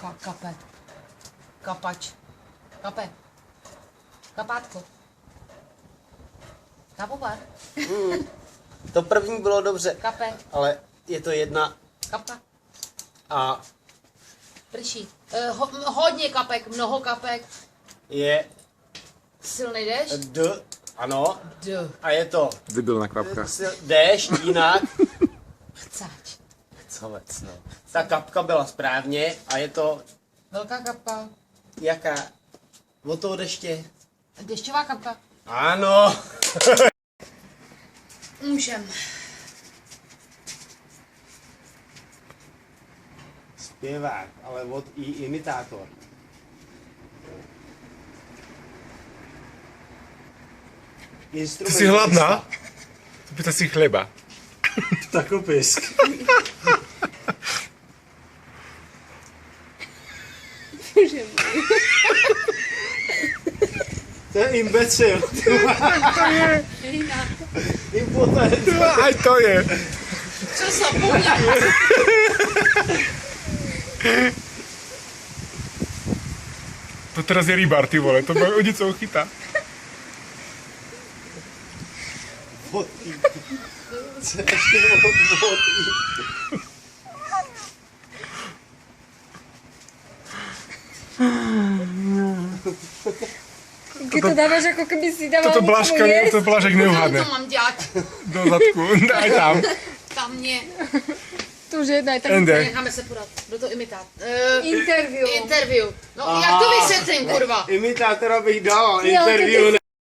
Kape. Kapač. Kape. Kapátko. Kapovar. To první bylo dobře, Kape. ale je to jedna Kapka. a Prší. Hodně kapek, mnoho kapek. je Silný déšť. ano, D. a je to Debilná kvapka. déšť, jinak Chcáč. Covec, no. Ta kapka byla správně a je to Velká kapka. jaká? Od toho deště? Dešťová kapka. Ano. Můžem. Zpěvák, ale od i imitátor. Ty jsi hladná? Pýta si chleba. Takopisk. To je imbecil. To je, Impotent. aj to je. Co zapomněl? To teraz je rybár, ty vole, to bude oni co ho chytá. Vodí. Co ještě vodí? Ty to dáváš, jako kdyby si dával Toto někomu bláška, jíst. to blášek Tam neuhádne. to mám dělat. Do zadku, daj tam. Tam mě. To už je jedna, je tak Ende. Necháme se podat. Kdo to imitát? interview. Interview. No jak to vysvětlím, kurva? Imitátora bych dal, Jo, interview ty- ne.